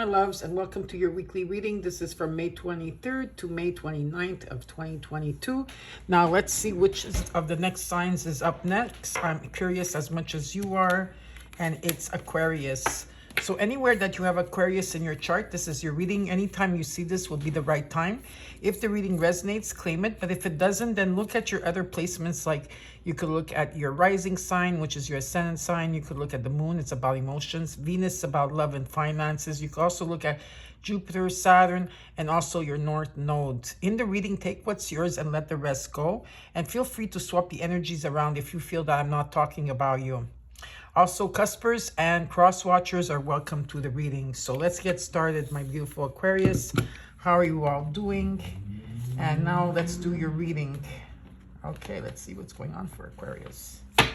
my loves, and welcome to your weekly reading. This is from May 23rd to May 29th of 2022. Now, let's see which of the next signs is up next. I'm curious as much as you are, and it's Aquarius. So anywhere that you have Aquarius in your chart, this is your reading. Anytime you see this will be the right time. If the reading resonates, claim it. But if it doesn't, then look at your other placements. Like you could look at your rising sign, which is your ascendant sign. You could look at the moon. It's about emotions. Venus, about love and finances. You could also look at Jupiter, Saturn, and also your North Node. In the reading, take what's yours and let the rest go. And feel free to swap the energies around if you feel that I'm not talking about you. Also, cuspers and cross watchers are welcome to the reading. So let's get started, my beautiful Aquarius. How are you all doing? And now let's do your reading. Okay, let's see what's going on for Aquarius. I'm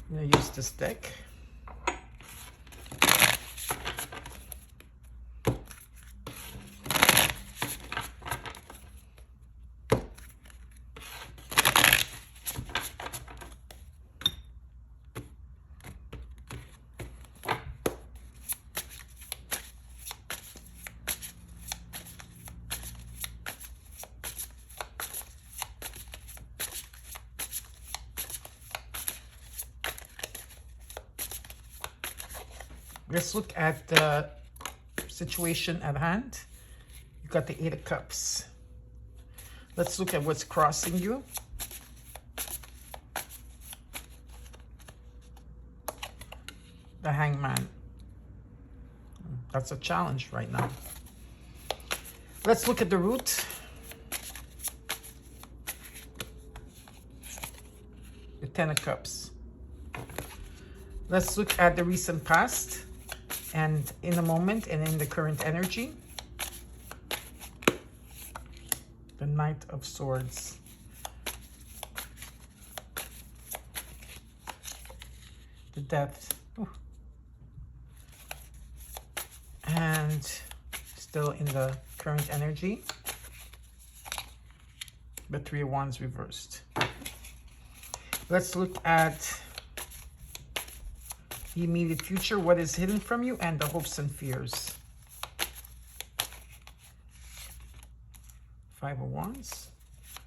going to use this deck. Let's look at the situation at hand. You got the Eight of Cups. Let's look at what's crossing you. The Hangman. That's a challenge right now. Let's look at the root. The Ten of Cups. Let's look at the recent past. And in the moment and in the current energy, the Knight of Swords. The Death. Ooh. And still in the current energy, the Three of Wands reversed. Let's look at the immediate future, what is hidden from you, and the hopes and fears. Five of Wands.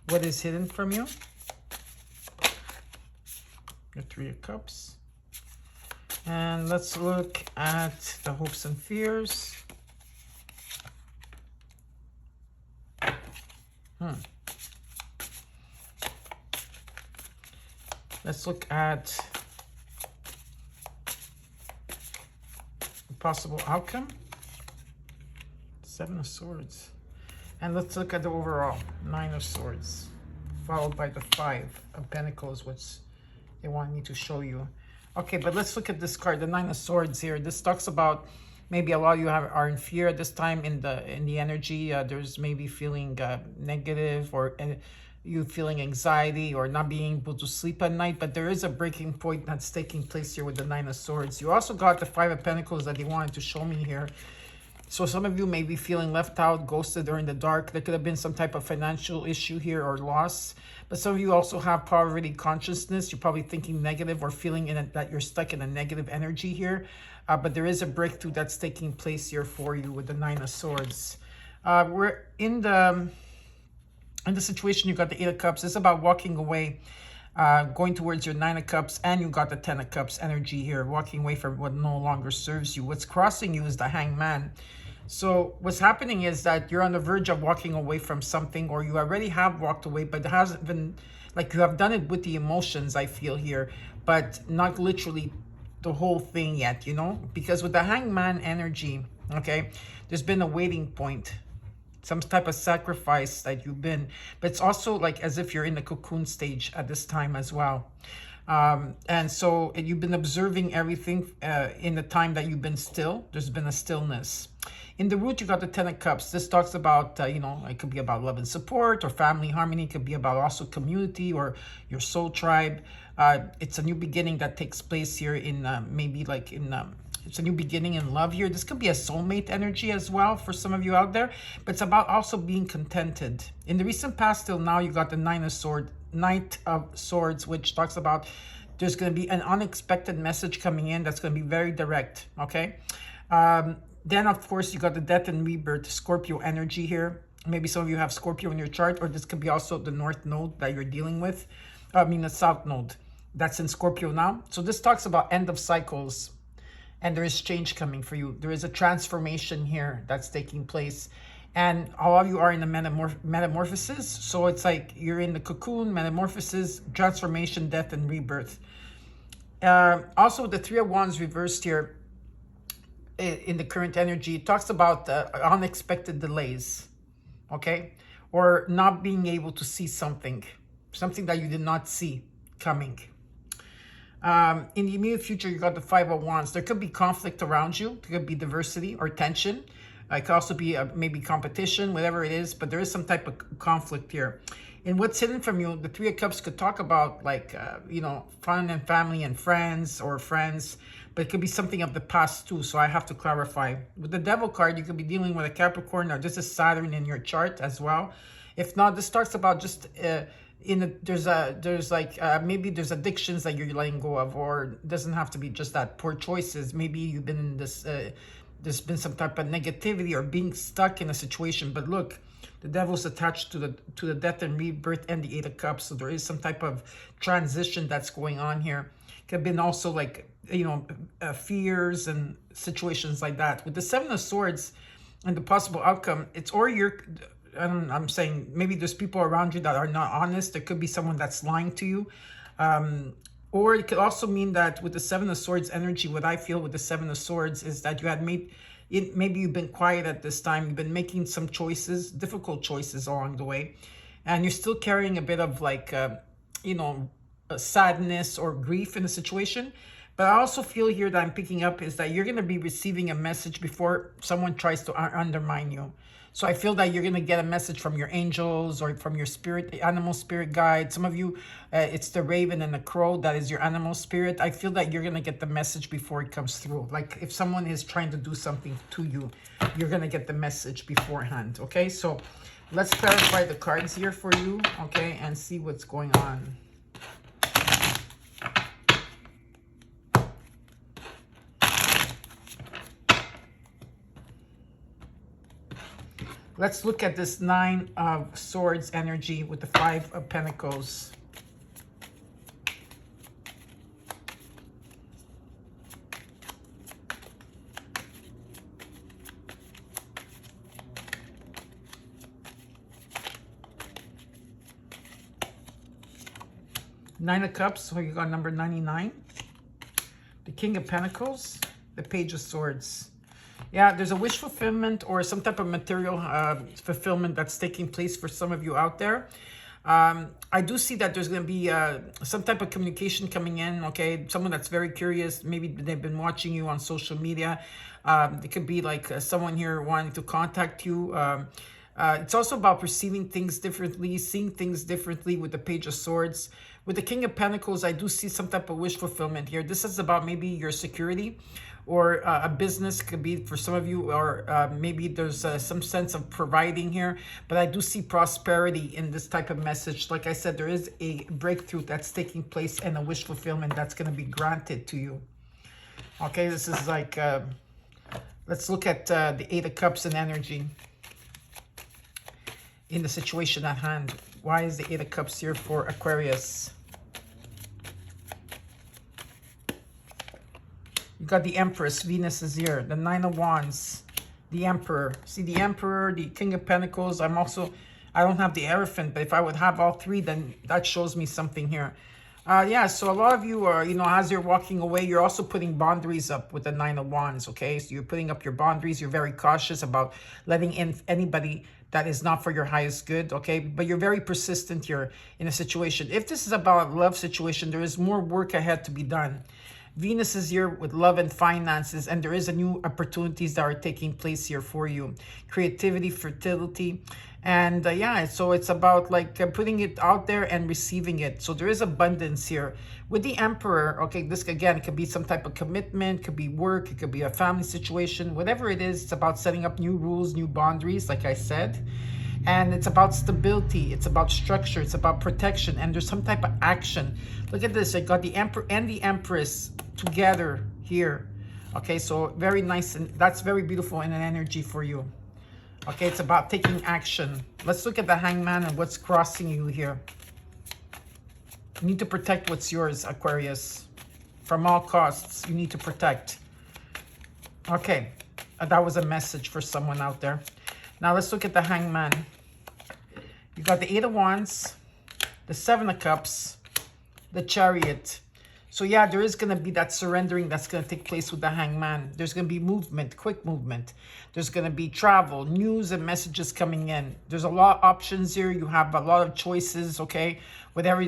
What is hidden from you? The Three of Cups. And let's look at the hopes and fears. Let's look at possible outcome. Seven of Swords. And let's look at the overall. Nine of Swords. Followed by the Five of Pentacles, which they want me to show you. Okay, but let's look at this card, the Nine of Swords here. This talks about maybe a lot of you are in fear at this time in the energy. There's maybe feeling negative, or you feeling anxiety or not being able to sleep at night, but there is a breaking point that's taking place here with the Nine of Swords. You also got the Five of Pentacles that they wanted to show me here. So some of you may be feeling left out, ghosted, or in the dark. There could have been some type of financial issue here or loss. But some of you also have poverty consciousness. You're probably thinking negative or feeling that you're stuck in a negative energy here. But there is a breakthrough that's taking place here for you with the Nine of Swords. We're in the situation. You got the Eight of Cups. It's about walking away, going towards your Nine of Cups, and you got the Ten of Cups energy here, walking away from what no longer serves you. What's crossing you is the Hangman. So what's happening is that you're on the verge of walking away from something, or you already have walked away, but it hasn't been, like, you have done it with the emotions, I feel here, but not literally the whole thing yet, you know, because with the Hangman energy, okay, there's been a waiting point, some type of sacrifice that you've been, but it's also like as if you're in the cocoon stage at this time as well. And so you've been observing everything in the time that you've been still. There's been a stillness. In the root, you got the Ten of Cups. This talks about, you know, it could be about love and support or family harmony. It could be about also community or your soul tribe. It's a new beginning that takes place here in maybe like in it's a new beginning in love here. This could be a soulmate energy as well for some of you out there, but it's about also being contented. In the recent past till now, you got the Knight of Swords, which talks about there's going to be an unexpected message coming in that's going to be very direct, okay? Then, of course, you got the death and rebirth, Scorpio energy here. Maybe some of you have Scorpio in your chart, or this could be also the North Node that you're dealing with. I mean, the South Node that's in Scorpio now. So this talks about end of cycles, and there is change coming for you. There is a transformation here that's taking place. And all of you are in the metamorphosis. So it's like you're in the cocoon, metamorphosis, transformation, death, and rebirth. Also, the Three of Wands reversed here in the current energy, it talks about unexpected delays, okay? Or not being able to see something that you did not see coming. In the immediate future, you got the Five of Wands. There could be conflict around you. There could be diversity or tension. It could also be maybe competition, whatever it is, but there is some type of conflict here. And what's hidden from you, the Three of Cups could talk about like, you know, fun and family and friends or friends, but it could be something of the past too. So I have to clarify. With the Devil card, you could be dealing with a Capricorn, or this is Saturn in your chart as well. If not, this talks about just there's maybe there's addictions that you're letting go of, or it doesn't have to be just that, poor choices. Maybe you've been in this, there's been some type of negativity or being stuck in a situation. But look, the Devil's attached to the death and rebirth and the Eight of Cups. So there is some type of transition that's going on here. Could have been also like, you know, fears and situations like that. With the Seven of Swords and the possible outcome, it's or you're, I'm saying maybe there's people around you that are not honest. There could be someone that's lying to you. Or it could also mean that with the Seven of Swords energy, what I feel with the Seven of Swords is that you had maybe you've been quiet at this time. You've been making some choices, difficult choices along the way. And you're still carrying a bit of like, you know, sadness or grief in the situation. But I also feel here that I'm picking up is that you're going to be receiving a message before someone tries to undermine you. So I feel that you're going to get a message from your angels or from your spirit, animal spirit guide. Some of you, it's the raven and the crow that is your animal spirit. I feel that you're going to get the message before it comes through. Like if someone is trying to do something to you, you're going to get the message beforehand. Okay, so let's clarify the cards here for you, okay, and see what's going on. Let's look at this Nine of Swords energy with the Five of Pentacles. Nine of Cups, so you got number 99. The King of Pentacles, the Page of Swords. Yeah, there's a wish fulfillment or some type of material fulfillment that's taking place for some of you out there. I do see that there's going to be some type of communication coming in, okay? Someone that's very curious. Maybe they've been watching you on social media. It could be like someone here wanting to contact you. It's also about perceiving things differently, seeing things differently with the Page of Swords. With the King of Pentacles, I do see some type of wish fulfillment here. This is about maybe your security or a business, could be for some of you, or maybe there's some sense of providing here. But I do see prosperity in this type of message. Like I said, there is a breakthrough that's taking place and a wish fulfillment that's going to be granted to you. Okay, this is like, let's look at the Eight of Cups and energy in the situation at hand. Why is the Eight of Cups here for Aquarius? You got the Empress, Venus is here. The Nine of Wands, the Emperor. See the Emperor, the King of Pentacles. I don't have the Hierophant, but if I would have all three, then that shows me something here. Yeah, so a lot of you are, you know, as you're walking away, you're also putting boundaries up with the Nine of Wands, okay? So you're putting up your boundaries. You're very cautious about letting in anybody that is not for your highest good, okay? But you're very persistent here in a situation. If this is about a love situation, there is more work ahead to be done. Venus is here with love and finances, and there is a new opportunities that are taking place here for you. Creativity, fertility, and yeah, so it's about like putting it out there and receiving it. So there is abundance here. With the Emperor, okay, this again could be some type of commitment, could be work, it could be a family situation, whatever it is, it's about setting up new rules, new boundaries, like I said. And it's about stability, it's about structure, it's about protection, and there's some type of action. Look at this, I got the Emperor and the Empress together here. Okay, so very nice, and that's very beautiful in an energy for you. Okay, it's about taking action. Let's look at the Hangman and what's crossing you here. You need to protect what's yours, Aquarius. From all costs, you need to protect. Okay, that was a message for someone out there. Now let's look at the Hangman. You got the Eight of Wands, the Seven of Cups, the Chariot. So yeah, there is going to be that surrendering that's going to take place with the Hangman. There's going to be movement, quick movement. There's going to be travel, news and messages coming in. There's a lot of options here. You have a lot of choices, okay? Whatever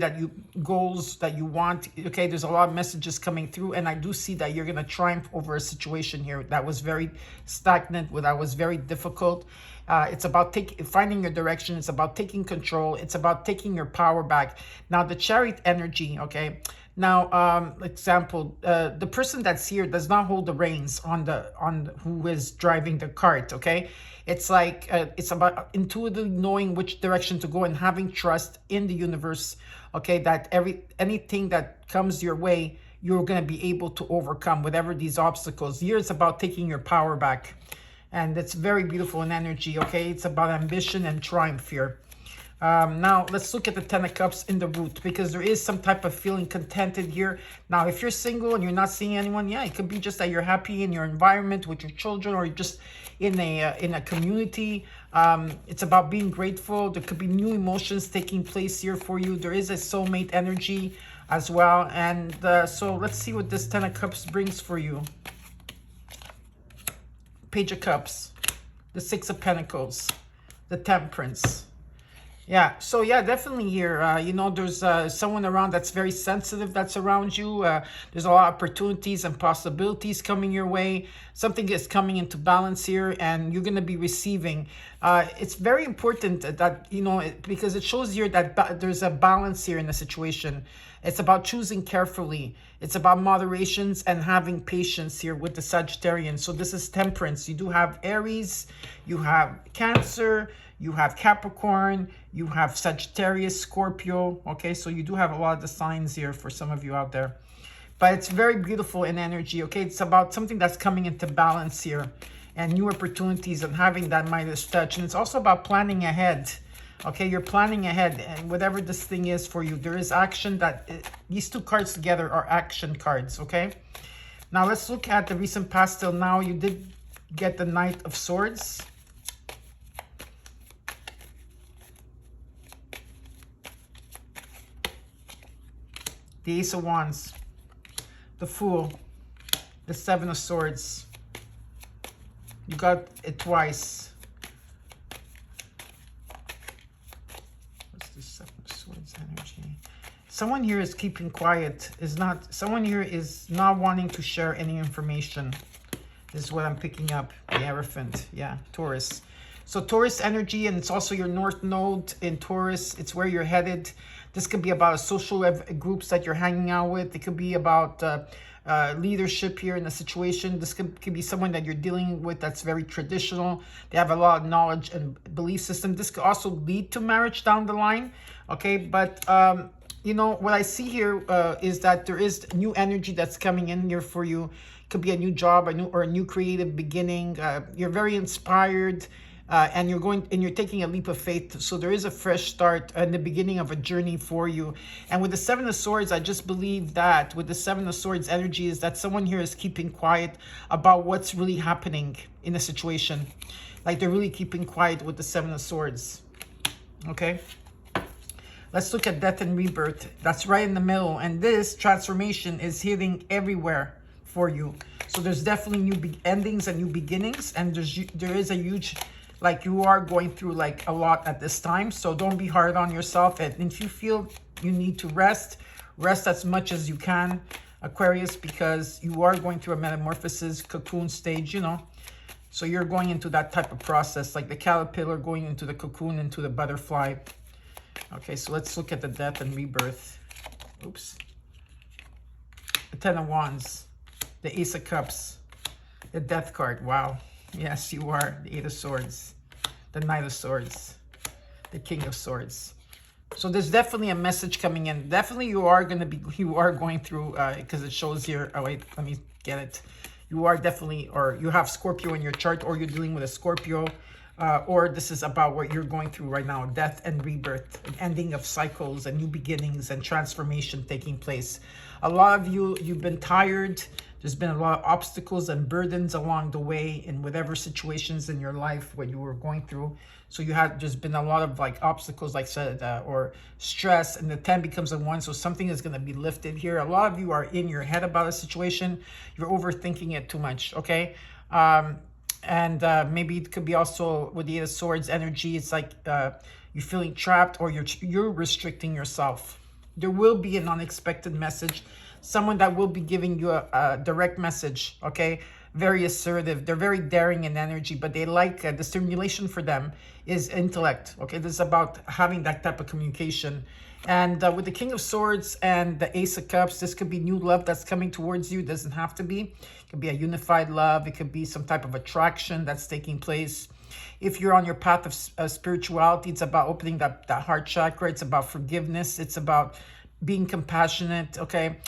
goals that you want, okay? There's a lot of messages coming through, and I do see that you're going to triumph over a situation here that was very stagnant, that was very difficult. It's about finding your direction. It's about taking control. It's about taking your power back. Now, the Chariot energy, okay? Now, example, the person that's here does not hold the reins on who is driving the cart, okay? It's like, it's about intuitively knowing which direction to go and having trust in the universe, okay? That anything that comes your way, you're going to be able to overcome whatever these obstacles. Here, it's about taking your power back. And it's very beautiful in energy, okay? It's about ambition and triumph here. Now, let's look at the Ten of Cups in the root, because there is some type of feeling contented here. Now, if you're single and you're not seeing anyone, yeah, it could be just that you're happy in your environment with your children, or just in a community. It's about being grateful. There could be new emotions taking place here for you. There is a soulmate energy as well. And so let's see what this Ten of Cups brings for you. Page of Cups, the Six of Pentacles, the Temperance. Yeah, so yeah, definitely here, you know, there's someone around that's very sensitive that's around you. There's a lot of opportunities and possibilities coming your way. Something is coming into balance here, and you're going to be receiving. It's very important that, you know, because it shows here that there's a balance here in the situation. It's about choosing carefully. It's about moderations and having patience here with the Sagittarian. So this is Temperance. You do have Aries, you have Cancer, you have Capricorn, you have Sagittarius, Scorpio. Okay, so you do have a lot of the signs here for some of you out there. But it's very beautiful in energy, okay? It's about something that's coming into balance here, and new opportunities and having that Midas touch. And it's also about planning ahead. Okay, you're planning ahead, and whatever this thing is for you, there is action these two cards together are action cards, okay? Now, let's look at the recent past till now. You did get the Knight of Swords. The Ace of Wands. The Fool. The Seven of Swords. You got it twice. Energy. Someone here is keeping quiet. Someone here is not wanting to share any information. This is what I'm picking up. The Hierophant. Yeah, Taurus. So Taurus energy, and it's also your North Node in Taurus. It's where you're headed. This could be about social groups that you're hanging out with. It could be about leadership here in the situation. This could be someone that you're dealing with that's very traditional. They have a lot of knowledge and belief system. This could also lead to marriage down the line. Okay, but you know, what I see here is that there is new energy that's coming in here for you. It could be a new job, a new creative beginning. You're very inspired. And you're taking a leap of faith. So there is a fresh start and the beginning of a journey for you. And with the Seven of Swords, I just believe that with the Seven of Swords energy is that someone here is keeping quiet about what's really happening in the situation. Like they're really keeping quiet with the Seven of Swords. Okay. Let's look at Death and Rebirth. That's right in the middle. And this transformation is hitting everywhere for you. So there's definitely new endings and new beginnings. And there is a huge... like you are going through like a lot at this time. So don't be hard on yourself. And if you feel you need to rest as much as you can, Aquarius, because you are going through a metamorphosis, cocoon stage, you know. So you're going into that type of process, like the caterpillar going into the cocoon, into the butterfly. Okay, so let's look at the Death and Rebirth. Oops. The Ten of Wands, the Ace of Cups, the Death card. Wow. Yes, you are. The Eight of Swords, the Knight of Swords, the King of Swords. So there's definitely a message coming in. Definitely you are going through, because it shows here. Oh, wait, let me get it. you are definitely, or you have Scorpio in your chart, or you're dealing with a Scorpio, or this is about what you're going through right now, death and rebirth, an ending of cycles and new beginnings and transformation taking place. A lot of you, you've been tired. There's been a lot of obstacles and burdens along the way in whatever situations in your life what you were going through. So you had, there's been a lot of like obstacles, like I said, or stress, and the 10 becomes a 1. So something is going to be lifted here. A lot of you are in your head about a situation. You're overthinking it too much, okay? Maybe it could be also with the 8 of Swords energy. It's like you're feeling trapped, or you're restricting yourself. There will be an unexpected message. Someone that will be giving you a direct message, okay? Very assertive. They're very daring in energy, but they like, the stimulation for them is intellect, okay? This is about having that type of communication. And with the King of Swords and the Ace of Cups, this could be new love that's coming towards you. It doesn't have to be. It could be a unified love. It could be some type of attraction that's taking place. If you're on your path of spirituality, it's about opening that heart chakra. It's about forgiveness. It's about being compassionate, okay?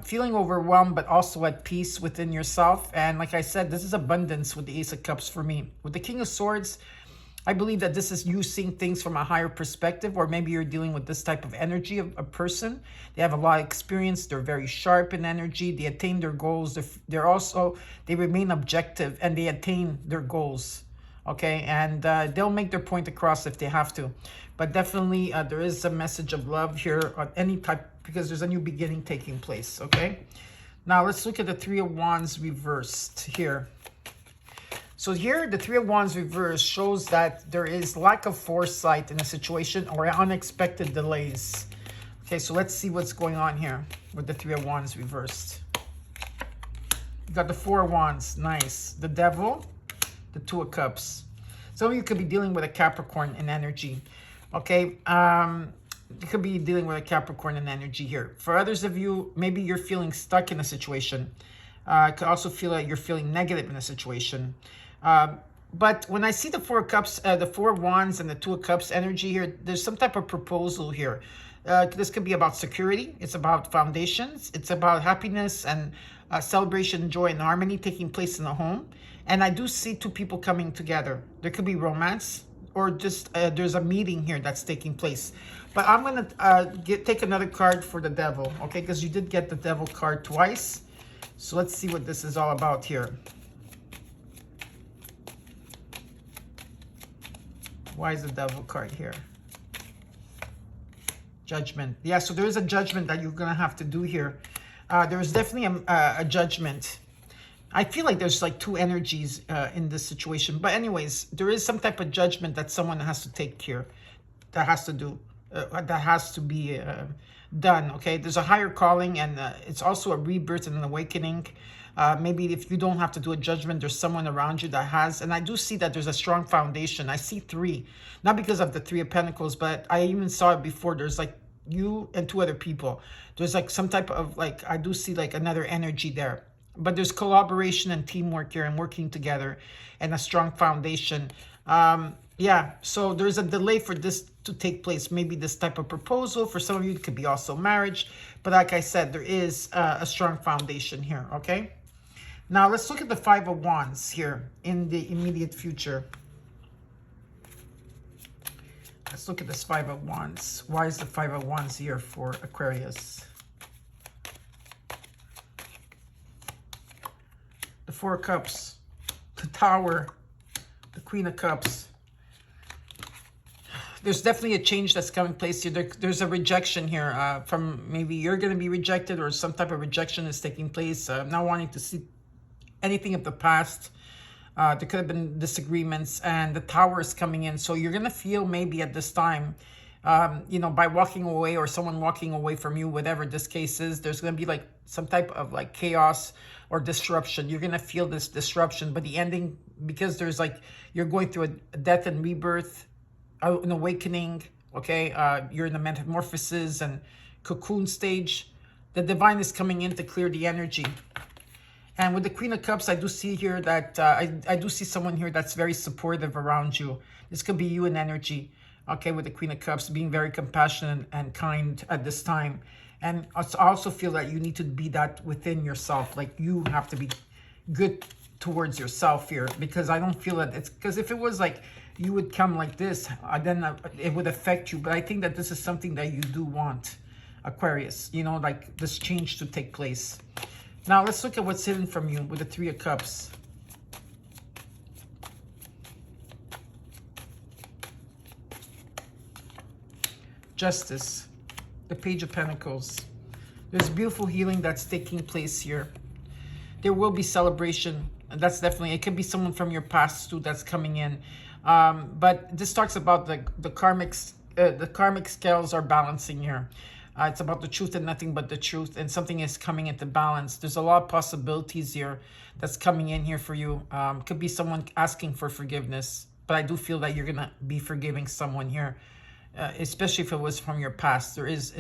Feeling overwhelmed, but also at peace within yourself. And like I said, this is abundance with the Ace of Cups for me. With the King of Swords, I believe that this is you seeing things from a higher perspective, or maybe you're dealing with this type of energy of a person. They have a lot of experience. They're very sharp in energy. They attain their goals. They remain objective, and they attain their goals. Okay, and they'll make their point across if they have to. But definitely there is a message of love here on any type, because there's a new beginning taking place, okay? Now let's look at the 3 of Wands reversed here. So here, the 3 of Wands reversed shows that there is lack of foresight in a situation, or unexpected delays. Okay, so let's see what's going on here with the 3 of Wands reversed. You got the 4 of Wands, nice. The Devil, the 2 of Cups. Some of you could be dealing with a Capricorn in energy. Okay, you could be dealing with a Capricorn in energy here. For others of you, maybe you're feeling stuck in a situation. I could also feel like you're feeling negative in a situation. But when I see the 4 of Cups, the 4 of Wands and the 2 of Cups energy here, there's some type of proposal here. This could be about security. It's about foundations. It's about happiness and celebration, joy, and harmony taking place in the home. And I do see 2 people coming together. There could be romance, or just there's a meeting here that's taking place. But I'm going to take another card for the Devil, okay? Because you did get the Devil card twice. So let's see what this is all about here. Why is the Devil card here? Judgment. Yeah, so there is a judgment that you're going to have to do here. There is definitely a judgment. I feel like there's like 2 energies in this situation. But anyways, there is some type of judgment that someone has to take here. That has to be done, okay? There's a higher calling, and it's also a rebirth and an awakening. Maybe if you don't have to do a judgment, there's someone around you that has. And I do see that there's a strong foundation. I see 3. Not because of the 3 of Pentacles, but I even saw it before. There's like you and 2 other people. There's like some type of like, I do see like another energy there. But there's collaboration and teamwork here and working together and a strong foundation. Yeah, so there's a delay for this to take place. Maybe this type of proposal. For some of you, it could be also marriage. But like I said, there is a strong foundation here, okay? Now, let's look at the 5 of Wands here in the immediate future. Let's look at this 5 of Wands. Why is the 5 of Wands here for Aquarius? The 4 of Cups, the Tower, the Queen of Cups. There's definitely a change that's coming place here. There's a rejection here from maybe you're going to be rejected, or some type of rejection is taking place. Not wanting to see anything of the past. There could have been disagreements, and the Tower is coming in. So you're going to feel maybe at this time, you know, by walking away, or someone walking away from you, whatever this case is, there's going to be like some type of like chaos or disruption. You're going to feel this disruption, but the ending, because there's like, you're going through a death and rebirth, an awakening, okay? You're in the metamorphosis and cocoon stage. The divine is coming in to clear the energy. And with the Queen of Cups, I do see here that, I do see someone here that's very supportive around you. This could be you in energy, okay, with the Queen of Cups, being very compassionate and kind at this time. And I also feel that you need to be that within yourself. Like you have to be good towards yourself here, because I don't feel that it's, because if it was like you would come like this, then it would affect you. But I think that this is something that you do want, Aquarius, you know, like this change to take place. Now let's look at what's hidden from you with the Three of Cups. Justice, the Page of Pentacles. There's beautiful healing that's taking place here. There will be celebration. And that's definitely, it could be someone from your past too that's coming in. But this talks about the karmic scales are balancing here. It's about the truth and nothing but the truth, and something is coming into balance. There's a lot of possibilities here that's coming in here for you. Could be someone asking for forgiveness, but I do feel that you're gonna be forgiving someone here, especially if it was from your past. There is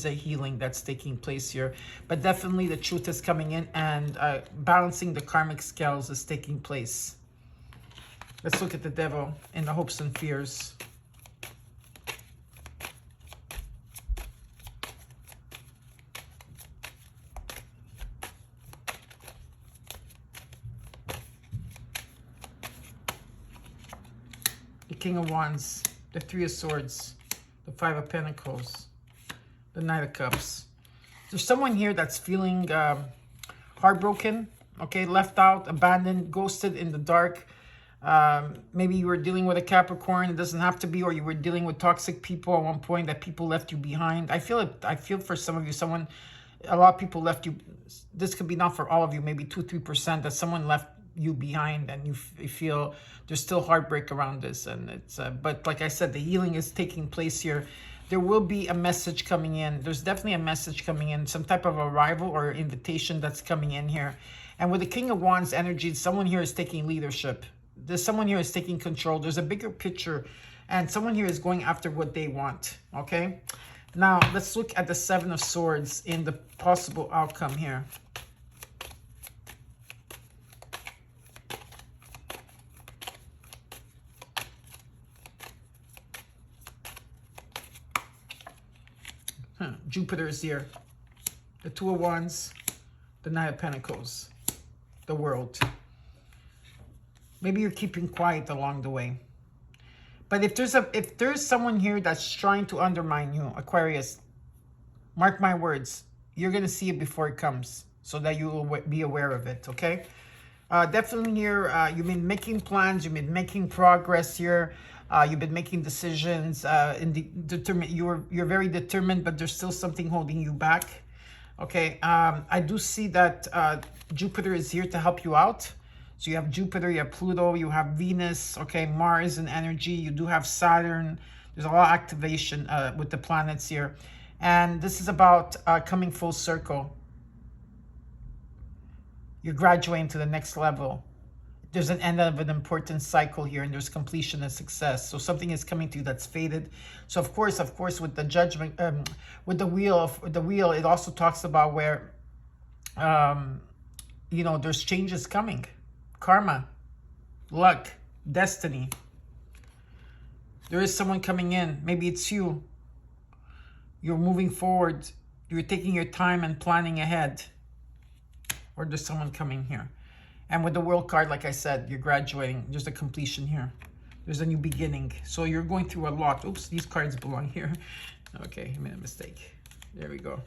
a healing that's taking place here, but definitely the truth is coming in, and balancing the karmic scales is taking place. Let's look at the Devil and the hopes and fears. The King of Wands, the Three of Swords, the Five of Pentacles, the Knight of Cups. There's someone here that's feeling heartbroken, okay, left out, abandoned, ghosted in the dark. Maybe you were dealing with a Capricorn. It doesn't have to be, or you were dealing with toxic people at one point that people left you behind. I feel it. I feel for some of you, a lot of people left you. This could be not for all of you, maybe 2-3% that someone left you behind, and you feel there's still heartbreak around this. And it's but like I said, the healing is taking place here. There will be a message coming in. There's definitely a message coming in, some type of arrival or invitation that's coming in here. And with the King of Wands energy, someone here is taking leadership. There's someone here is taking control. There's a bigger picture, and someone here is going after what they want. Okay, now let's look at the Seven of Swords in the possible outcome here. Jupiter is here. The Two of Wands, the Knight of Pentacles, the World. Maybe you're keeping quiet along the way. But if there's someone here that's trying to undermine you, Aquarius, mark my words, you're going to see it before it comes, so that you will be aware of it, okay? Definitely here, you've been making plans, you've been making progress here, you've been making decisions, you're very determined, but there's still something holding you back, okay? I do see that Jupiter is here to help you out. So you have Jupiter, you have Pluto, you have Venus, okay, Mars and energy. You do have Saturn. There's a lot of activation with the planets here. And this is about coming full circle. You're graduating to the next level. There's an end of an important cycle here, and there's completion and success. So something is coming to you that's faded. So of course, with the judgment, with the wheel, it also talks about where, you know, there's changes coming. Karma, luck, destiny. There is someone coming in. Maybe it's you. You're moving forward. You're taking your time and planning ahead. Or there's someone coming here. And with the World card, like I said, you're graduating. There's a completion here. There's a new beginning. So you're going through a lot. Oops, these cards belong here. Okay, I made a mistake. There we go.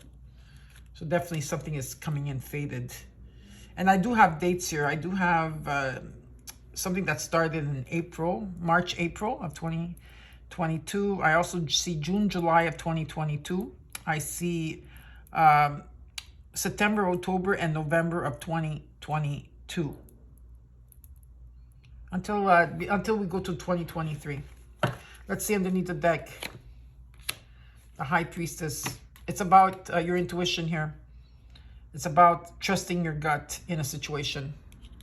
So definitely something is coming in faded. And I do have dates here. I do have something that started in March, April of 2022. I also see June, July of 2022. I see September, October, and November of 2022. Until we go to 2023. Let's see underneath the deck. The High Priestess. It's about your intuition here. It's about trusting your gut in a situation,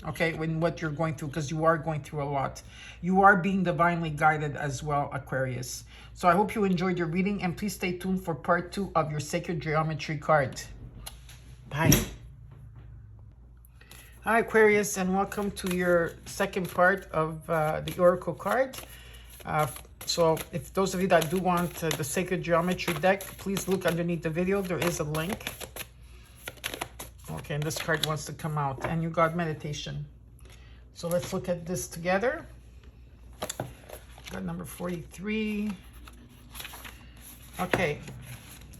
okay, when what you're going through, because you are going through a lot. You are being divinely guided as well, Aquarius. So I hope you enjoyed your reading, and please stay tuned for part 2 of your Sacred Geometry card. Bye. Hi, Aquarius, and welcome to your second part of the Oracle card. So if those of you that do want the Sacred Geometry deck, please look underneath the video. There is a link. Okay, and this card wants to come out. And you got meditation. So let's look at this together. Got number 43. Okay,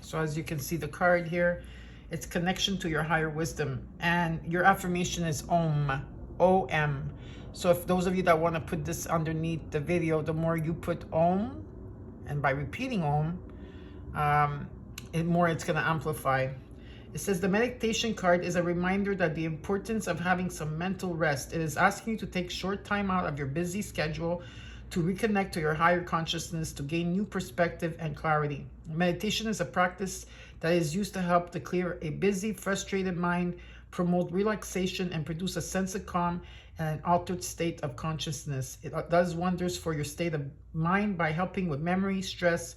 so as you can see the card here, it's connection to your higher wisdom. And your affirmation is OM, O-M. So if those of you that want to put this underneath the video, the more you put OM, and by repeating OM, it's going to amplify. It says the meditation card is a reminder that the importance of having some mental rest. It is asking you to take short time out of your busy schedule to reconnect to your higher consciousness, to gain new perspective and clarity. Meditation is a practice that is used to help to clear a busy, frustrated mind, promote relaxation, and produce a sense of calm and an altered state of consciousness. It does wonders for your state of mind by helping with memory, stress,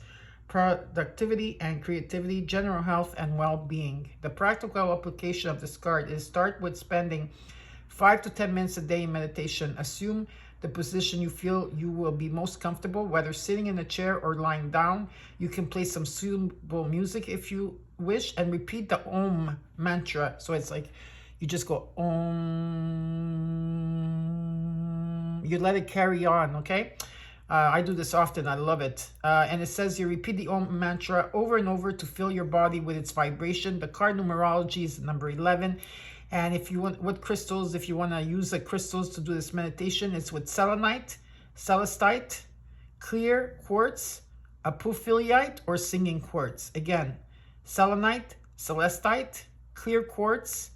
productivity and creativity, general health, and well-being. The practical application of this card is start with spending 5 to 10 minutes a day in meditation. Assume the position you feel you will be most comfortable, whether sitting in a chair or lying down. You can play some suitable music if you wish and repeat the OM mantra. So it's like you just go OM. You let it carry on, okay? I do this often. I love it. And it says you repeat the OM mantra over and over to fill your body with its vibration. The card numerology is number 11. And if you want, what crystals, if you want to use the crystals to do this meditation, it's with selenite, celestite, clear quartz, apophyllite, or singing quartz. Again, selenite, celestite, clear quartz,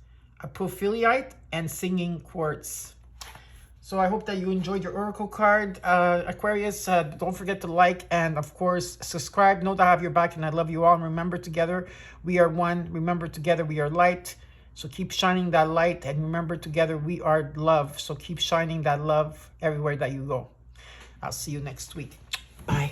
apophyllite, and singing quartz. So I hope that you enjoyed your oracle card. Aquarius, don't forget to like and, of course, subscribe. Know that I have your back and I love you all. And remember, together we are one. Remember, together we are light. So keep shining that light. And remember, together we are love. So keep shining that love everywhere that you go. I'll see you next week. Bye.